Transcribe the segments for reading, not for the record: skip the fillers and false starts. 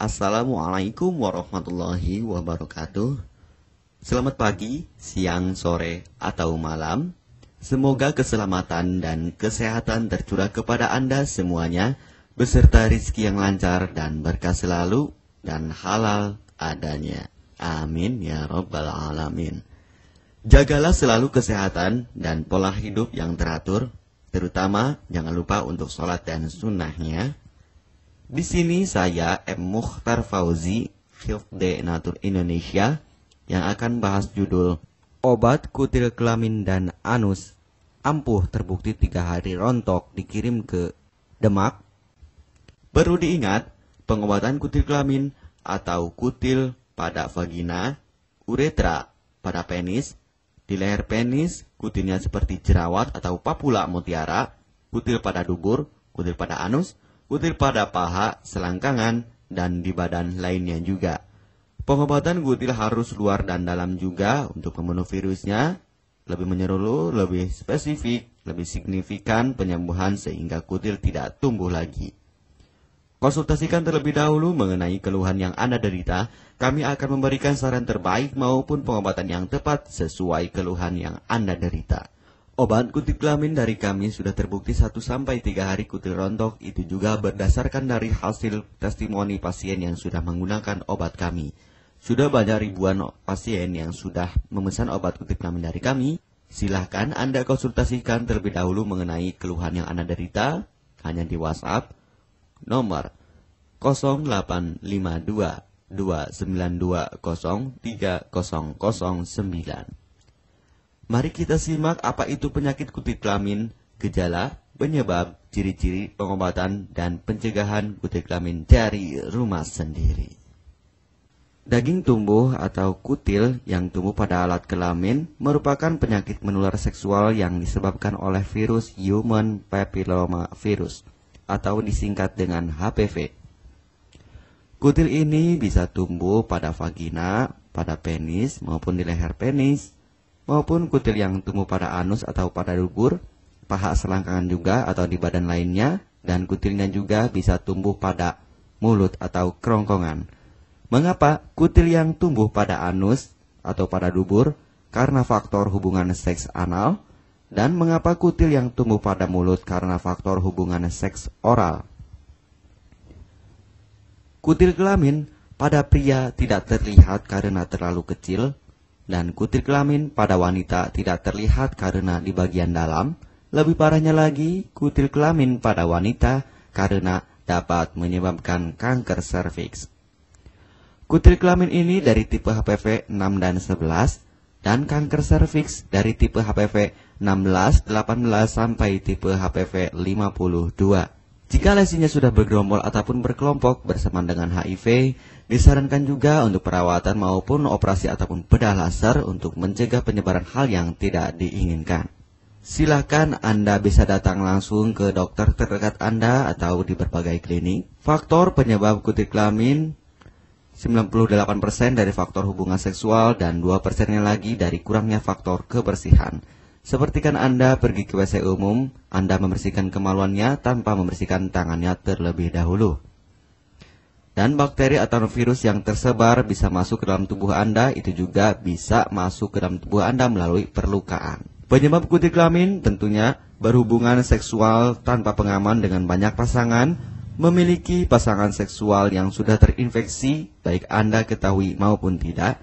Assalamualaikum warahmatullahi wabarakatuh. Selamat pagi, siang, sore, atau malam. Semoga keselamatan dan kesehatan tercurah kepada Anda semuanya, beserta rizki yang lancar dan berkah selalu, dan halal adanya. Amin ya rabbal alamin. Jagalah selalu kesehatan dan pola hidup yang teratur, terutama jangan lupa untuk sholat dan sunnahnya. Di sini saya M. Mukhtar Fauzi, Hifdz Natur Indonesia, yang akan bahas judul Obat Kutil Kelamin dan Anus ampuh terbukti 3 hari rontok dikirim ke Demak. Perlu diingat, pengobatan kutil kelamin atau kutil pada vagina, uretra pada penis, di leher penis, kutilnya seperti jerawat atau papula mutiara, kutil pada dubur, kutil pada anus, kutil pada paha, selangkangan, dan di badan lainnya juga. Pengobatan kutil harus luar dan dalam juga untuk membunuh virusnya, lebih menyeluruh, lebih spesifik, lebih signifikan penyembuhan sehingga kutil tidak tumbuh lagi. Konsultasikan terlebih dahulu mengenai keluhan yang Anda derita, kami akan memberikan saran terbaik maupun pengobatan yang tepat sesuai keluhan yang Anda derita. Obat kutil kelamin dari kami sudah terbukti 1-3 hari kutil rontok, itu juga berdasarkan dari hasil testimoni pasien yang sudah menggunakan obat kami. Sudah banyak ribuan pasien yang sudah memesan obat kutil kelamin dari kami. Silahkan Anda konsultasikan terlebih dahulu mengenai keluhan yang Anda derita, hanya di WhatsApp nomor 0852 292 03009. Mari kita simak apa itu penyakit kutil kelamin, gejala, penyebab, ciri-ciri, pengobatan, dan pencegahan kutil kelamin dari rumah sendiri. Daging tumbuh atau kutil yang tumbuh pada alat kelamin merupakan penyakit menular seksual yang disebabkan oleh virus Human Papilloma Virus atau disingkat dengan HPV. Kutil ini bisa tumbuh pada vagina, pada penis maupun di leher penis, maupun kutil yang tumbuh pada anus atau pada dubur, paha selangkangan juga atau di badan lainnya, dan kutilnya juga bisa tumbuh pada mulut atau kerongkongan. Mengapa kutil yang tumbuh pada anus atau pada dubur? Karena faktor hubungan seks anal. Dan mengapa kutil yang tumbuh pada mulut? Karena faktor hubungan seks oral. Kutil kelamin pada pria tidak terlihat karena terlalu kecil, dan kutil kelamin pada wanita tidak terlihat karena di bagian dalam. Lebih parahnya lagi, kutil kelamin pada wanita karena dapat menyebabkan kanker serviks. Kutil kelamin ini dari tipe HPV 6 dan 11, dan kanker serviks dari tipe HPV 16, 18 sampai tipe HPV 52. Jika lesinya sudah bergerombol ataupun berkelompok bersama dengan HIV, disarankan juga untuk perawatan maupun operasi ataupun bedah laser untuk mencegah penyebaran hal yang tidak diinginkan. Silakan Anda bisa datang langsung ke dokter terdekat Anda atau di berbagai klinik. Faktor penyebab kutil kelamin 98% dari faktor hubungan seksual dan 2%-nya lagi dari kurangnya faktor kebersihan. Sepertikan Anda pergi ke WC umum, Anda membersihkan kemaluannya tanpa membersihkan tangannya terlebih dahulu. Dan bakteri atau virus yang tersebar bisa masuk ke dalam tubuh Anda, itu juga bisa masuk ke dalam tubuh Anda melalui perlukaan. Penyebab kutil kelamin tentunya berhubungan seksual tanpa pengaman dengan banyak pasangan, memiliki pasangan seksual yang sudah terinfeksi, baik Anda ketahui maupun tidak,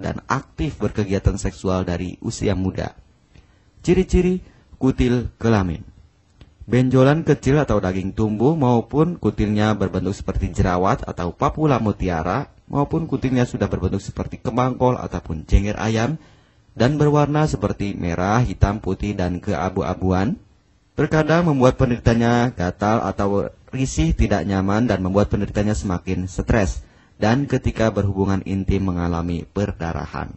dan aktif berkegiatan seksual dari usia muda. Ciri-ciri kutil kelamin: benjolan kecil atau daging tumbuh maupun kutilnya berbentuk seperti jerawat atau papula mutiara, maupun kutilnya sudah berbentuk seperti kembang kol ataupun cengir ayam, dan berwarna seperti merah, hitam, putih, dan keabu-abuan. Terkadang membuat penderitanya gatal atau risih, tidak nyaman, dan membuat penderitanya semakin stres, dan ketika berhubungan intim mengalami perdarahan.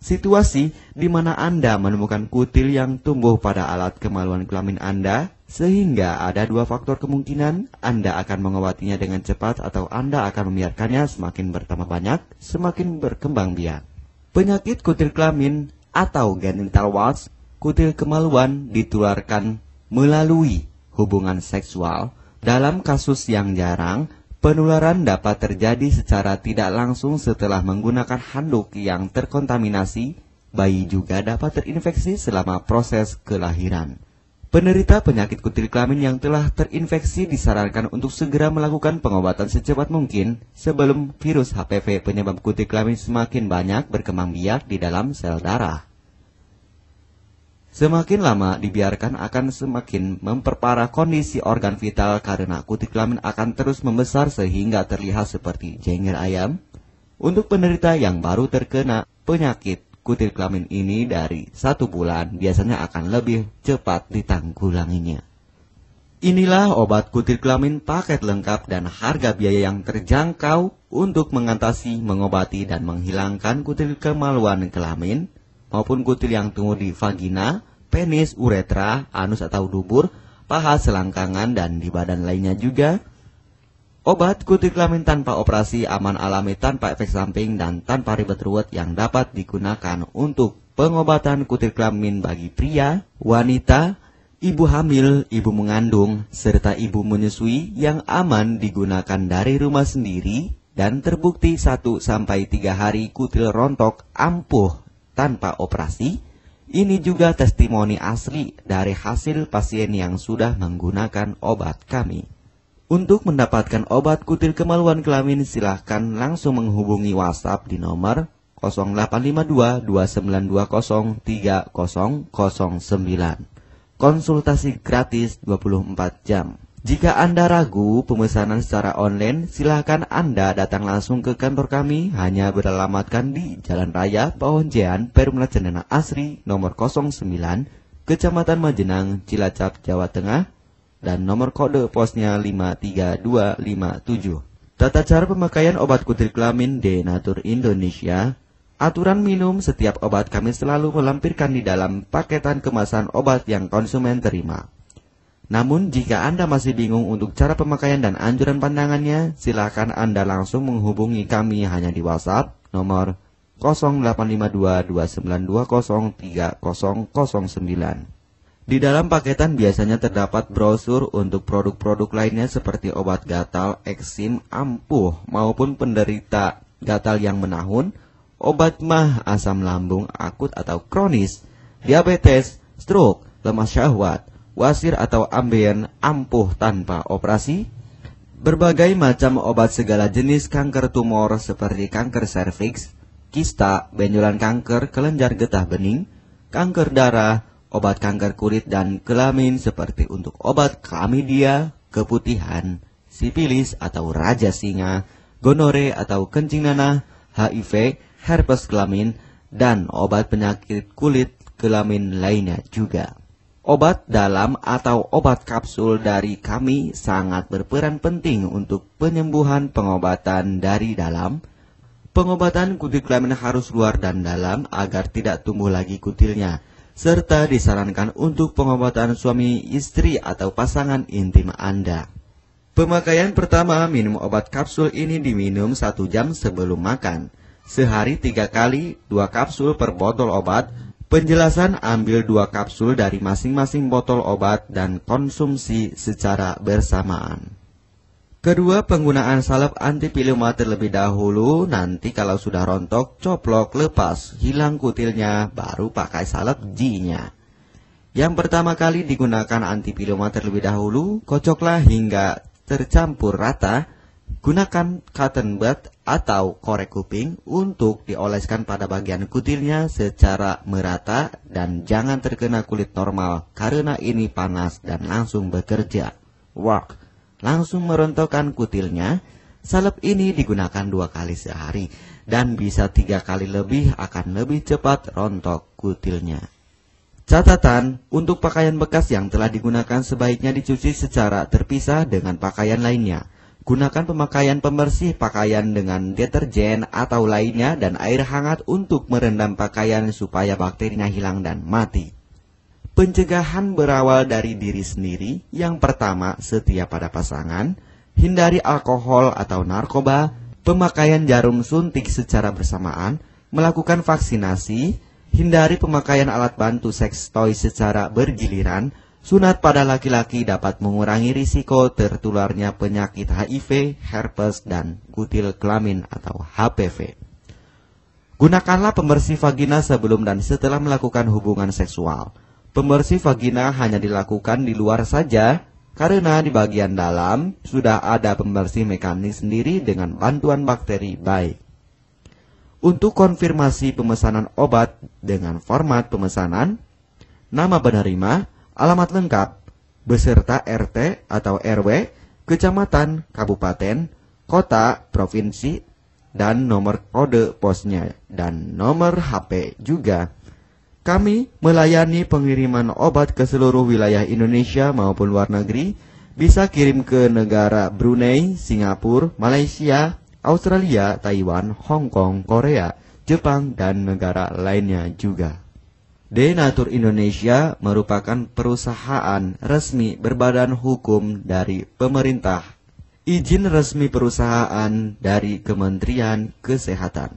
Situasi di mana Anda menemukan kutil yang tumbuh pada alat kemaluan kelamin Anda, sehingga ada 2 faktor kemungkinan: Anda akan mengobatinya dengan cepat atau Anda akan membiarkannya semakin bertambah banyak, semakin berkembang biak. Penyakit kutil kelamin atau genital warts, kutil kemaluan, ditularkan melalui hubungan seksual. Dalam kasus yang jarang, Penularan dapat terjadi secara tidak langsung setelah menggunakan handuk yang terkontaminasi. Bayi juga dapat terinfeksi selama proses kelahiran. Penderita penyakit kutil kelamin yang telah terinfeksi disarankan untuk segera melakukan pengobatan secepat mungkin sebelum virus HPV penyebab kutil kelamin semakin banyak berkembang biak di dalam sel darah. Semakin lama dibiarkan akan semakin memperparah kondisi organ vital karena kutil kelamin akan terus membesar sehingga terlihat seperti jengger ayam. Untuk penderita yang baru terkena penyakit kutil kelamin ini dari 1 bulan biasanya akan lebih cepat ditanggulanginya. Inilah obat kutil kelamin paket lengkap dan harga biaya yang terjangkau untuk mengatasi, mengobati, dan menghilangkan kutil kemaluan kelamin maupun kutil yang tumbuh di vagina, penis, uretra, anus atau dubur, paha, selangkangan, dan di badan lainnya juga. Obat kutil kelamin tanpa operasi, aman alami, tanpa efek samping, dan tanpa ribet ruwet yang dapat digunakan untuk pengobatan kutil kelamin bagi pria, wanita, ibu hamil, ibu mengandung, serta ibu menyusui yang aman digunakan dari rumah sendiri dan terbukti 1-3 hari kutil rontok ampuh tanpa operasi. Ini juga testimoni asli dari hasil pasien yang sudah menggunakan obat kami. Untuk mendapatkan obat kutil kemaluan kelamin, silahkan langsung menghubungi WhatsApp di nomor 0852 2920 3009. Konsultasi gratis 24 jam. Jika Anda ragu pemesanan secara online, silakan Anda datang langsung ke kantor kami, hanya beralamatkan di Jalan Raya Pahonjean, Perumna Cendana Asri, nomor 09, Kecamatan Majenang, Cilacap, Jawa Tengah, dan nomor kode posnya 53257. Tata cara pemakaian obat kutil kelamin Denatur Indonesia. Aturan minum setiap obat kami selalu melampirkan di dalam paketan kemasan obat yang konsumen terima. Namun, jika Anda masih bingung untuk cara pemakaian dan anjuran pandangannya, silakan Anda langsung menghubungi kami hanya di WhatsApp nomor 0852 2920 3009. Di dalam paketan biasanya terdapat brosur untuk produk-produk lainnya seperti obat gatal, eksim, ampuh, maupun penderita gatal yang menahun, obat mah, asam lambung akut atau kronis, diabetes, stroke, lemah syahwat, wasir atau ambeien ampuh tanpa operasi, berbagai macam obat segala jenis kanker tumor seperti kanker serviks, kista, benjolan kanker, kelenjar getah bening, kanker darah, obat kanker kulit dan kelamin seperti untuk obat klamidia, keputihan, sifilis atau raja singa, gonore atau kencing nanah, HIV, herpes kelamin, dan obat penyakit kulit kelamin lainnya juga. Obat dalam atau obat kapsul dari kami sangat berperan penting untuk penyembuhan pengobatan dari dalam. Pengobatan kutil kelamin harus luar dan dalam agar tidak tumbuh lagi kutilnya, serta disarankan untuk pengobatan suami istri atau pasangan intim Anda. Pemakaian pertama, minum obat kapsul ini diminum 1 jam sebelum makan. Sehari 3 kali, 2 kapsul per botol obat. Penjelasan, ambil 2 kapsul dari masing-masing botol obat dan konsumsi secara bersamaan. Kedua, penggunaan salep antipilema terlebih dahulu, nanti kalau sudah rontok, coplok, lepas, hilang kutilnya, baru pakai salep G-nya. Yang pertama kali digunakan antipilema terlebih dahulu, kocoklah hingga tercampur rata. Gunakan cotton bud atau korek kuping untuk dioleskan pada bagian kutilnya secara merata dan jangan terkena kulit normal karena ini panas dan langsung bekerja. Work, langsung merontokkan kutilnya. Salep ini digunakan 2 kali sehari dan bisa 3 kali lebih akan lebih cepat rontok kutilnya. Catatan, untuk pakaian bekas yang telah digunakan sebaiknya dicuci secara terpisah dengan pakaian lainnya. Gunakan pemakaian pembersih pakaian dengan deterjen atau lainnya dan air hangat untuk merendam pakaian supaya bakterinya hilang dan mati. Pencegahan berawal dari diri sendiri. Yang pertama, setia pada pasangan, hindari alkohol atau narkoba, pemakaian jarum suntik secara bersamaan, melakukan vaksinasi, hindari pemakaian alat bantu seks toy secara bergiliran, Sunat pada laki-laki dapat mengurangi risiko tertularnya penyakit HIV, herpes, dan kutil kelamin atau HPV. Gunakanlah pembersih vagina sebelum dan setelah melakukan hubungan seksual. Pembersih vagina hanya dilakukan di luar saja, karena di bagian dalam sudah ada pembersih mekanik sendiri dengan bantuan bakteri baik. Untuk konfirmasi pemesanan obat dengan format pemesanan, nama penerima, alamat lengkap, beserta RT atau RW, kecamatan, kabupaten, kota, provinsi, dan nomor kode posnya, dan nomor HP juga. Kami melayani pengiriman obat ke seluruh wilayah Indonesia maupun luar negeri, bisa kirim ke negara Brunei, Singapura, Malaysia, Australia, Taiwan, Hong Kong, Korea, Jepang, dan negara lainnya juga. Denatur Indonesia merupakan perusahaan resmi berbadan hukum dari pemerintah. Izin resmi perusahaan dari Kementerian Kesehatan,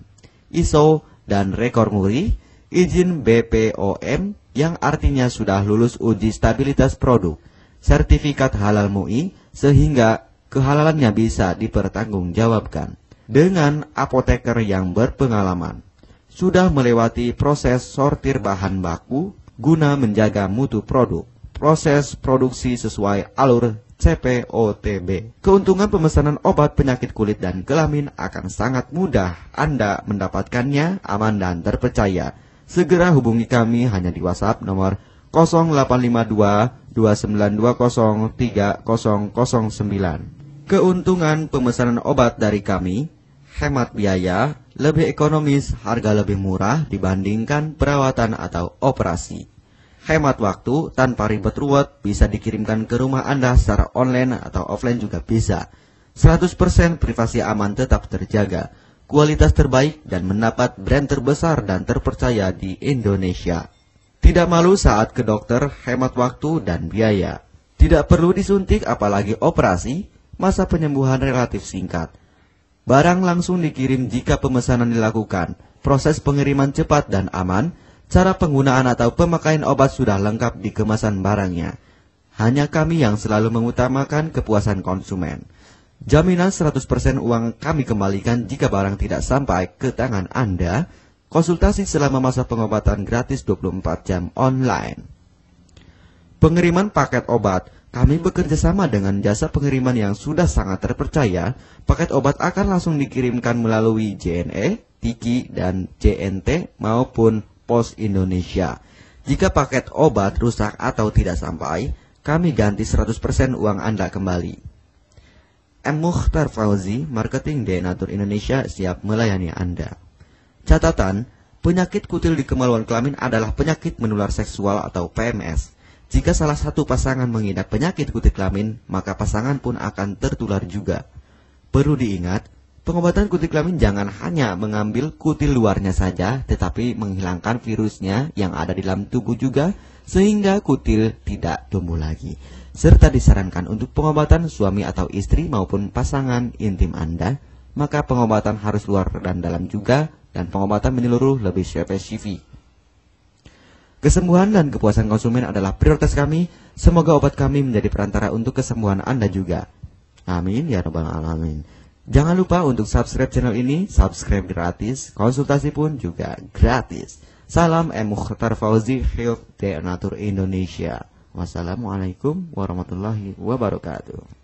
ISO dan rekor muri, izin BPOM yang artinya sudah lulus uji stabilitas produk, sertifikat halal MUI sehingga kehalalannya bisa dipertanggungjawabkan, dengan apoteker yang berpengalaman, sudah melewati proses sortir bahan baku guna menjaga mutu produk, proses produksi sesuai alur CPOTB. Keuntungan pemesanan obat penyakit kulit dan kelamin akan sangat mudah Anda mendapatkannya, aman dan terpercaya. Segera hubungi kami hanya di WhatsApp nomor 0852 2920 3009. Keuntungan pemesanan obat dari kami, hemat biaya, lebih ekonomis, harga lebih murah dibandingkan perawatan atau operasi. Hemat waktu tanpa ribet ruwet, bisa dikirimkan ke rumah Anda secara online atau offline juga bisa. 100% privasi aman tetap terjaga, kualitas terbaik dan mendapat brand terbesar dan terpercaya di Indonesia. Tidak malu saat ke dokter, hemat waktu dan biaya. Tidak perlu disuntik apalagi operasi, masa penyembuhan relatif singkat. Barang langsung dikirim jika pemesanan dilakukan, proses pengiriman cepat dan aman. Cara penggunaan atau pemakaian obat sudah lengkap di kemasan barangnya. Hanya kami yang selalu mengutamakan kepuasan konsumen. Jaminan 100% uang kami kembalikan jika barang tidak sampai ke tangan Anda. Konsultasi selama masa pengobatan gratis 24 jam online. Pengiriman paket obat. Kami bekerja sama dengan jasa pengiriman yang sudah sangat terpercaya. Paket obat akan langsung dikirimkan melalui JNE, Tiki, dan JNT maupun Pos Indonesia. Jika paket obat rusak atau tidak sampai, kami ganti 100% uang Anda kembali. M. Mukhtar Fauzi, Marketing Denatur Indonesia, siap melayani Anda. Catatan, penyakit kutil di kemaluan kelamin adalah penyakit menular seksual atau PMS. Jika salah satu pasangan mengidap penyakit kutil kelamin, maka pasangan pun akan tertular juga. Perlu diingat, pengobatan kutil kelamin jangan hanya mengambil kutil luarnya saja, tetapi menghilangkan virusnya yang ada di dalam tubuh juga, sehingga kutil tidak tumbuh lagi. Serta disarankan untuk pengobatan suami atau istri maupun pasangan intim Anda, maka pengobatan harus luar dan dalam juga, dan pengobatan menyeluruh lebih spesifik. Kesembuhan dan kepuasan konsumen adalah prioritas kami. Semoga obat kami menjadi perantara untuk kesembuhan Anda juga. Amin ya rabbal alamin. Jangan lupa untuk subscribe channel ini, subscribe gratis, konsultasi pun juga gratis. Salam M. Mukhtar Fauzi, Health Denatur Indonesia. Wassalamualaikum warahmatullahi wabarakatuh.